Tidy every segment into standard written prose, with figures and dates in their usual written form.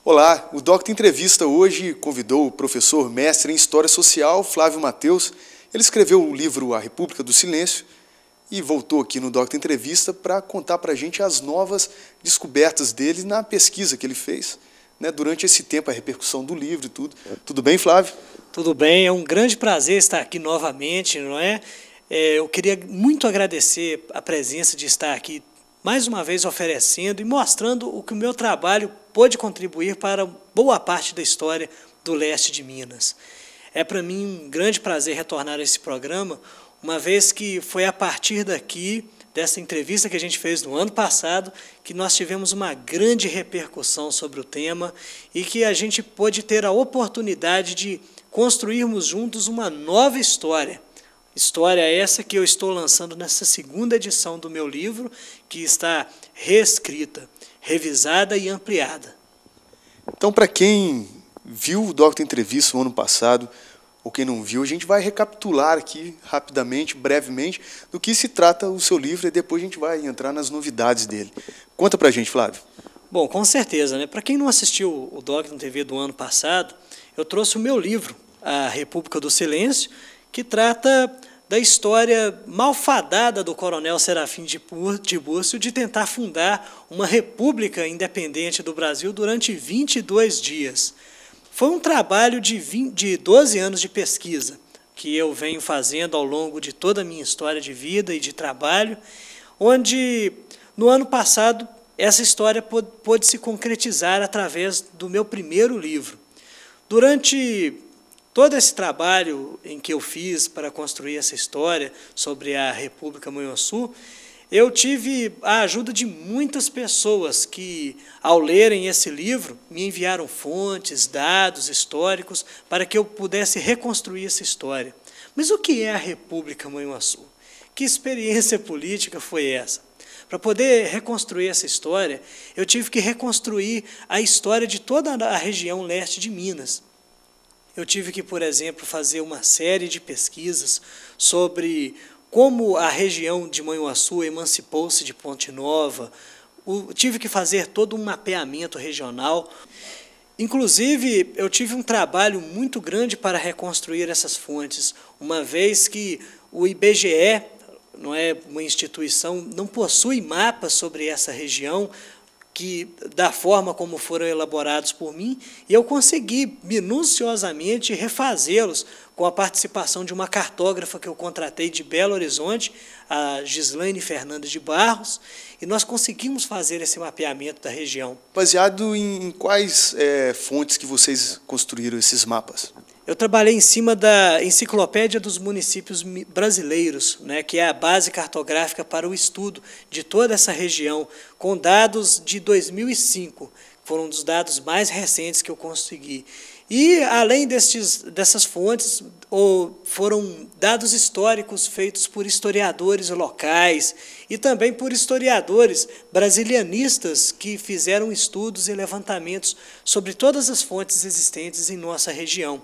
Olá, o Docta Entrevista hoje convidou o professor mestre em História Social, Flávio Mateus. Ele escreveu o livro A República do Silêncio e voltou aqui no Docta Entrevista para contar para a gente as novas descobertas dele na pesquisa que ele fez, né, durante esse tempo, a repercussão do livro e tudo. Tudo bem, Flávio? Tudo bem, é um grande prazer estar aqui novamente, não é? Eu queria muito agradecer a presença de estar aqui mais uma vez oferecendo e mostrando o que o meu trabalho pôde contribuir para boa parte da história do leste de Minas. É para mim um grande prazer retornar a esse programa, uma vez que foi a partir daqui, dessa entrevista que a gente fez no ano passado, que nós tivemos uma grande repercussão sobre o tema e que a gente pôde ter a oportunidade de construirmos juntos uma nova história. História essa que eu estou lançando nessa segunda edição do meu livro, que está reescrita, revisada e ampliada. Então, para quem viu o Docta Entrevista no ano passado, ou quem não viu, a gente vai recapitular aqui rapidamente, brevemente, do que se trata o seu livro e depois a gente vai entrar nas novidades dele. Conta para a gente, Flávio. Bom, com certeza, né? Para quem não assistiu o Docta TV do ano passado, eu trouxe o meu livro, A República do Silêncio, que trata da história malfadada do coronel Serafim de Tiburcio de tentar fundar uma república independente do Brasil durante 22 dias. Foi um trabalho de 12 anos de pesquisa que eu venho fazendo ao longo de toda a minha história de vida e de trabalho, onde, no ano passado, essa história pôde se concretizar através do meu primeiro livro. Durante todo esse trabalho em que eu fiz para construir essa história sobre a República Manhuaçu, eu tive a ajuda de muitas pessoas que, ao lerem esse livro, me enviaram fontes, dados históricos, para que eu pudesse reconstruir essa história. Mas o que é a República Manhuaçu? Que experiência política foi essa? Para poder reconstruir essa história, eu tive que reconstruir a história de toda a região leste de Minas. Eu tive que, por exemplo, fazer uma série de pesquisas sobre como a região de Manhuaçu emancipou-se de Ponte Nova. Tive que fazer todo um mapeamento regional. Inclusive, eu tive um trabalho muito grande para reconstruir essas fontes, uma vez que o IBGE, não é uma instituição, não possui mapas sobre essa região, da forma como foram elaborados por mim, e eu consegui minuciosamente refazê-los com a participação de uma cartógrafa que eu contratei de Belo Horizonte, a Gislaine Fernandes de Barros, e nós conseguimos fazer esse mapeamento da região. Baseado em quais fontes que vocês construíram esses mapas? Eu trabalhei em cima da Enciclopédia dos Municípios Brasileiros, né, que é a base cartográfica para o estudo de toda essa região, com dados de 2005, foram um dos dados mais recentes que eu consegui. E, além dessas fontes, foram dados históricos feitos por historiadores locais e também por historiadores brasilianistas que fizeram estudos e levantamentos sobre todas as fontes existentes em nossa região.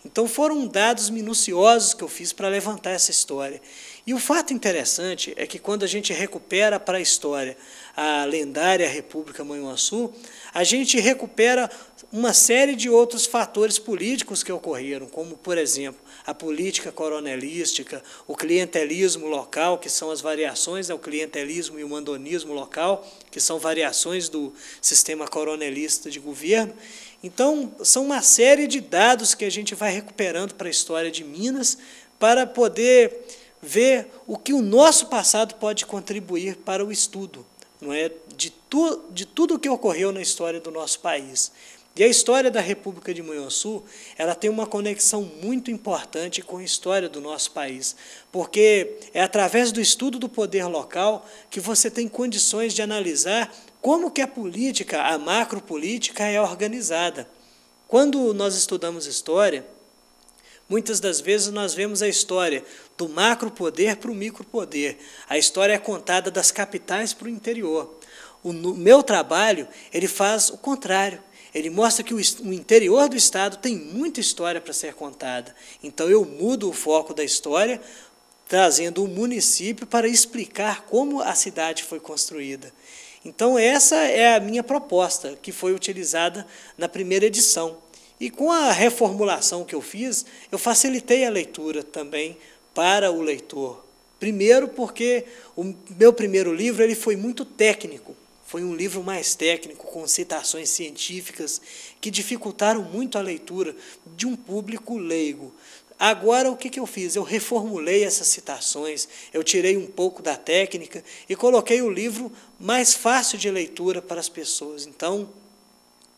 Então, foram dados minuciosos que eu fiz para levantar essa história. E o fato interessante é que, quando a gente recupera para a história a lendária República Manhuaçu, a gente recupera uma série de outros fatores políticos que ocorreram, como, por exemplo, a política coronelística, o clientelismo local, que são as variações ao clientelismo e o mandonismo local, que são variações do sistema coronelista de governo. Então, são uma série de dados que a gente vai recuperando para a história de Minas para poder ver o que o nosso passado pode contribuir para o estudo, não é, de tudo o que ocorreu na história do nosso país. E a história da República de Manhuaçu, ela tem uma conexão muito importante com a história do nosso país, porque é através do estudo do poder local que você tem condições de analisar como que a política, a macropolítica é organizada. Quando nós estudamos história, muitas das vezes nós vemos a história do macropoder para o micropoder. A história é contada das capitais para o interior. O meu trabalho, ele faz o contrário. Ele mostra que o interior do estado tem muita história para ser contada. Então, eu mudo o foco da história, trazendo o município para explicar como a cidade foi construída. Então, essa é a minha proposta, que foi utilizada na primeira edição. E com a reformulação que eu fiz, eu facilitei a leitura também para o leitor. Primeiro porque o meu primeiro livro ele foi muito técnico, foi um livro mais técnico, com citações científicas, que dificultaram muito a leitura de um público leigo. Agora, o que eu fiz? Eu reformulei essas citações, eu tirei um pouco da técnica e coloquei o livro mais fácil de leitura para as pessoas. Então,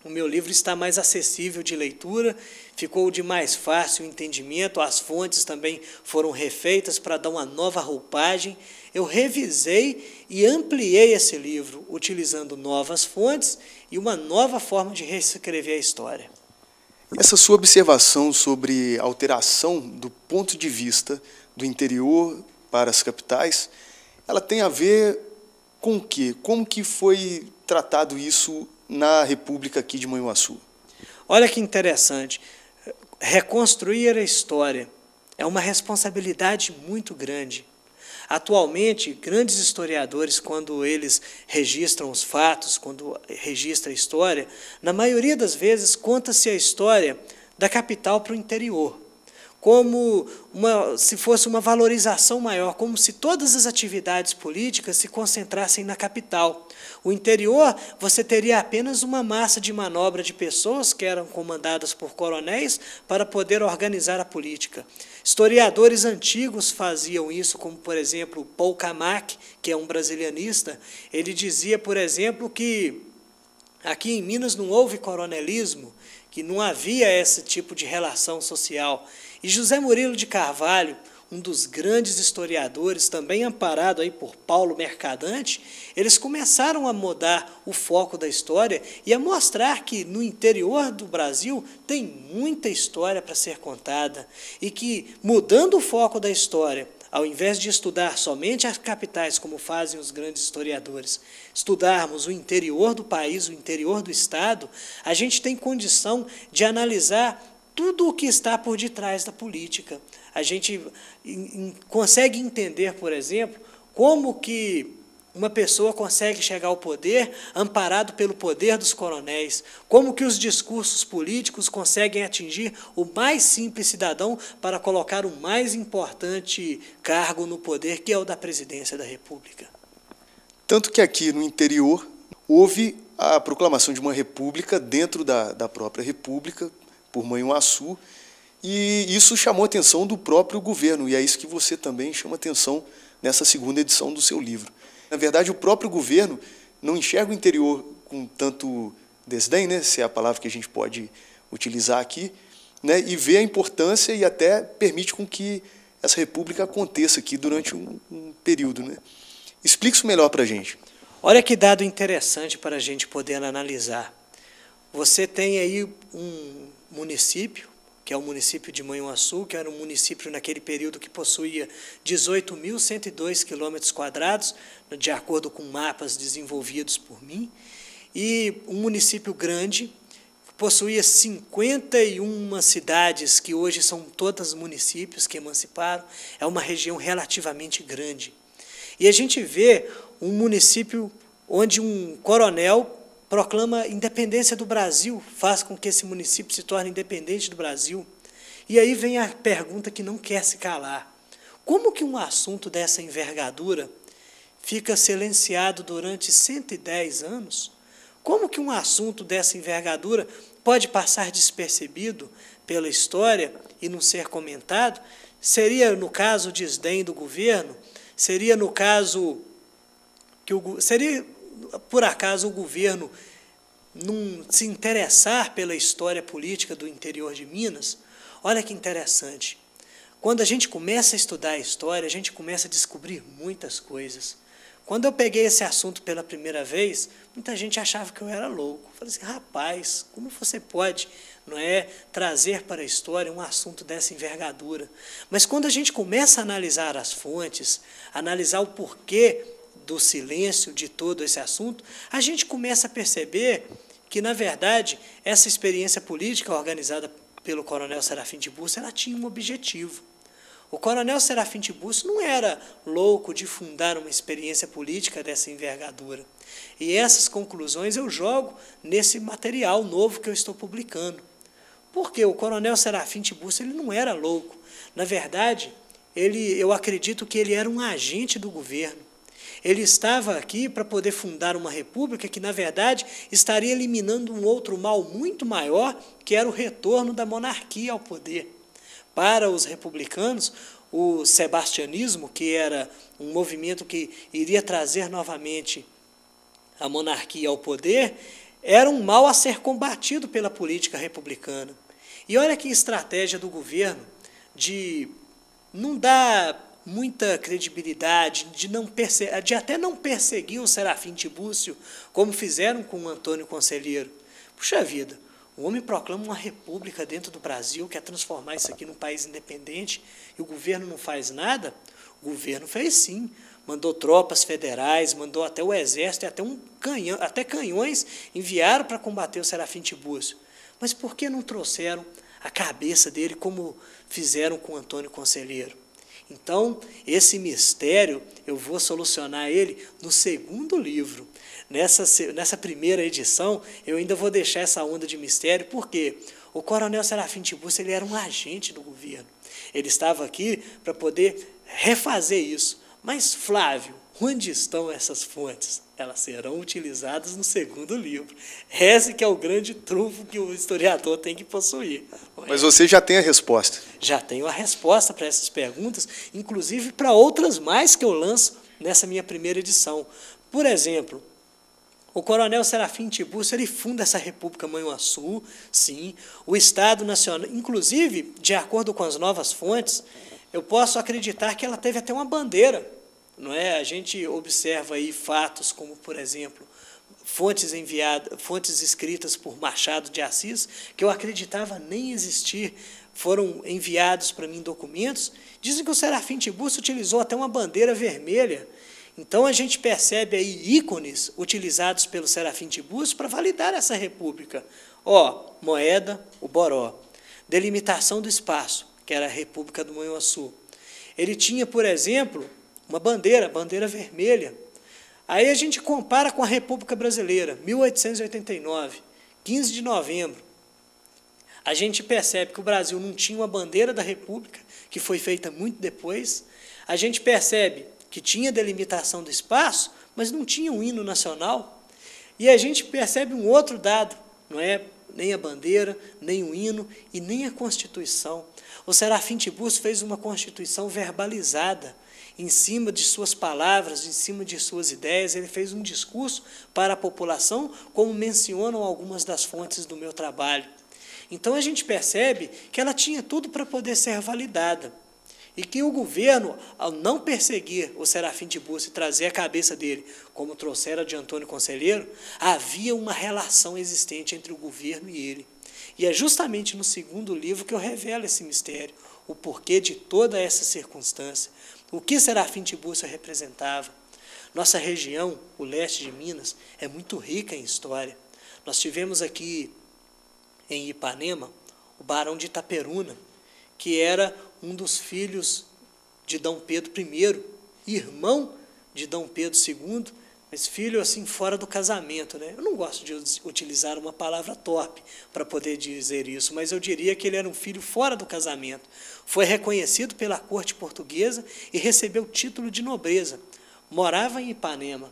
o meu livro está mais acessível de leitura, ficou de mais fácil entendimento, as fontes também foram refeitas para dar uma nova roupagem. Eu revisei e ampliei esse livro, utilizando novas fontes e uma nova forma de reescrever a história. Essa sua observação sobre a alteração do ponto de vista do interior para as capitais, ela tem a ver com o quê? Como que foi tratado isso na República aqui de Manhuaçu? Olha que interessante. Reconstruir a história é uma responsabilidade muito grande. Atualmente, grandes historiadores, quando eles registram os fatos, quando registram a história, na maioria das vezes conta-se a história da capital para o interior, como se fosse uma valorização maior, como se todas as atividades políticas se concentrassem na capital. O interior, você teria apenas uma massa de manobra de pessoas que eram comandadas por coronéis para poder organizar a política. Historiadores antigos faziam isso, como, por exemplo, Paul Camac, que é um brasilianista. Ele dizia, por exemplo, que aqui em Minas não houve coronelismo, que não havia esse tipo de relação social. E José Murilo de Carvalho, um dos grandes historiadores, também amparado aí por Paulo Mercadante, eles começaram a mudar o foco da história e a mostrar que no interior do Brasil tem muita história para ser contada e que, mudando o foco da história, ao invés de estudar somente as capitais, como fazem os grandes historiadores, estudarmos o interior do país, o interior do Estado, a gente tem condição de analisar tudo o que está por detrás da política. A gente consegue entender, por exemplo, como que uma pessoa consegue chegar ao poder amparado pelo poder dos coronéis, como que os discursos políticos conseguem atingir o mais simples cidadão para colocar o mais importante cargo no poder, que é o da presidência da República. Tanto que aqui no interior houve a proclamação de uma república dentro da própria república, por Manhuaçu, e isso chamou a atenção do próprio governo, e é isso que você também chama atenção nessa segunda edição do seu livro. Na verdade, o próprio governo não enxerga o interior com tanto desdém, né, se é a palavra que a gente pode utilizar aqui, né, e vê a importância e até permite com que essa república aconteça aqui durante um período, né. Explique isso melhor para a gente. Olha que dado interessante para a gente poder analisar. Você tem aí um município, que é o município de Manhuaçu, que era um município naquele período que possuía 18.102 km², de acordo com mapas desenvolvidos por mim, e um município grande, que possuía 51 cidades, que hoje são todas municípios que emanciparam, é uma região relativamente grande. E a gente vê um município onde um coronel proclama a independência do Brasil, faz com que esse município se torne independente do Brasil. E aí vem a pergunta que não quer se calar. Como que um assunto dessa envergadura fica silenciado durante 110 anos? Como que um assunto dessa envergadura pode passar despercebido pela história e não ser comentado? Seria, no caso, o desdém do governo? Seria, no caso, seria por acaso o governo não se interessar pela história política do interior de Minas? Olha que interessante. Quando a gente começa a estudar a história, a gente começa a descobrir muitas coisas. Quando eu peguei esse assunto pela primeira vez, muita gente achava que eu era louco. Eu falei assim, rapaz, como você pode, não é, trazer para a história um assunto dessa envergadura? Mas quando a gente começa a analisar as fontes, analisar o porquê do silêncio de todo esse assunto, a gente começa a perceber que, na verdade, essa experiência política organizada pelo coronel Serafim Tiburcio, ela tinha um objetivo. O coronel Serafim Tiburcio não era louco de fundar uma experiência política dessa envergadura. E essas conclusões eu jogo nesse material novo que eu estou publicando. Porque o coronel Serafim Tiburcio ele não era louco. Na verdade, eu acredito que ele era um agente do governo. Ele estava aqui para poder fundar uma república que, na verdade, estaria eliminando um outro mal muito maior, que era o retorno da monarquia ao poder. Para os republicanos, o sebastianismo, que era um movimento que iria trazer novamente a monarquia ao poder, era um mal a ser combatido pela política republicana. E olha que estratégia do governo de não dar muita credibilidade, de até não perseguir o Serafim Tiburcio, como fizeram com o Antônio Conselheiro. Puxa vida, o homem proclama uma república dentro do Brasil, quer transformar isso aqui num país independente, e o governo não faz nada? O governo fez sim, mandou tropas federais, mandou até o exército, e até canhões enviaram para combater o Serafim Tiburcio. Mas por que não trouxeram a cabeça dele como fizeram com o Antônio Conselheiro? Então, esse mistério, eu vou solucionar ele no segundo livro. Nessa primeira edição, eu ainda vou deixar essa onda de mistério, porque o coronel Serafim Tiburcio ele era um agente do governo. Ele estava aqui para poder refazer isso. Mas, Flávio, onde estão essas fontes? Elas serão utilizadas no segundo livro. Esse que é o grande trunfo que o historiador tem que possuir. Mas você já tem a resposta. Já tenho a resposta para essas perguntas, inclusive para outras mais que eu lanço nessa minha primeira edição. Por exemplo, o coronel Serafim Tiburcio ele funda essa República Manhuaçu, sim, o Estado Nacional, inclusive, de acordo com as novas fontes, eu posso acreditar que ela teve até uma bandeira. Não é? A gente observa aí fatos como, por exemplo, fontes escritas por Machado de Assis, que eu acreditava nem existir, foram enviados para mim documentos, dizem que o Serafim Tiburcio utilizou até uma bandeira vermelha. Então a gente percebe aí ícones utilizados pelo Serafim Tiburcio para validar essa república. Moeda, o Boró. Delimitação do espaço, que era a República do Manhuaçu. Ele tinha, por exemplo, uma bandeira vermelha. Aí a gente compara com a República Brasileira, 1889, 15 de novembro. A gente percebe que o Brasil não tinha uma bandeira da República, que foi feita muito depois. A gente percebe que tinha delimitação do espaço, mas não tinha um hino nacional. E a gente percebe um outro dado, não é nem a bandeira, nem o hino e nem a Constituição. O Serafim Tiburcio fez uma Constituição verbalizada, em cima de suas palavras, em cima de suas ideias, ele fez um discurso para a população, como mencionam algumas das fontes do meu trabalho. Então a gente percebe que ela tinha tudo para poder ser validada. E que o governo, ao não perseguir o Serafim Tiburcio e trazer a cabeça dele, como trouxeram de Antônio Conselheiro, havia uma relação existente entre o governo e ele. E é justamente no segundo livro que eu revelo esse mistério, o porquê de toda essa circunstância, o que Serafim Tiburcio representava. Nossa região, o leste de Minas, é muito rica em história. Nós tivemos aqui em Ipanema o Barão de Itaperuna, que era um dos filhos de D. Pedro I, irmão de D. Pedro II, mas filho assim fora do casamento, né? Eu não gosto de utilizar uma palavra torpe para poder dizer isso, mas eu diria que ele era um filho fora do casamento. Foi reconhecido pela corte portuguesa e recebeu o título de nobreza. Morava em Ipanema.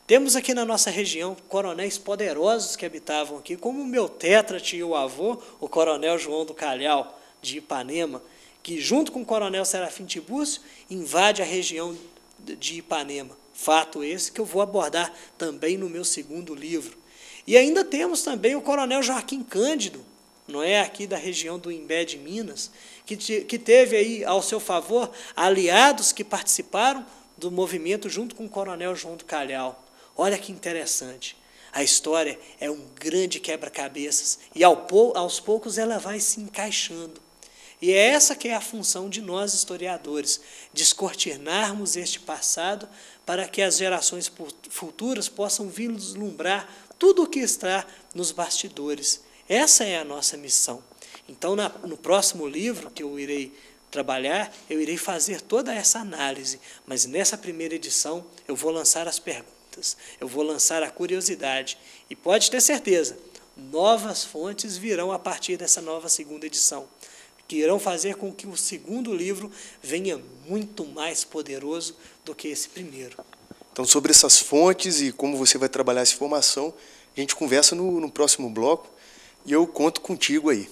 Temos aqui na nossa região coronéis poderosos que habitavam aqui, como o meu tetra tio-avô, o coronel João do Calhau, de Ipanema, que junto com o coronel Serafim Tiburcio invade a região de Ipanema. Fato esse que eu vou abordar também no meu segundo livro. E ainda temos também o coronel Joaquim Cândido, não é, aqui da região do Imbé de Minas, que teve aí ao seu favor aliados que participaram do movimento junto com o coronel João do Calhau. Olha que interessante. A história é um grande quebra-cabeças e aos poucos ela vai se encaixando. E é essa que é a função de nós historiadores, descortinarmos este passado para que as gerações futuras possam vislumbrar tudo o que está nos bastidores. Essa é a nossa missão. Então, no próximo livro que eu irei trabalhar, eu irei fazer toda essa análise, mas nessa primeira edição eu vou lançar as perguntas, eu vou lançar a curiosidade, e pode ter certeza, novas fontes virão a partir dessa nova segunda edição, que irão fazer com que o segundo livro venha muito mais poderoso do que esse primeiro. Então, sobre essas fontes e como você vai trabalhar essa informação, a gente conversa no próximo bloco, e eu conto contigo aí.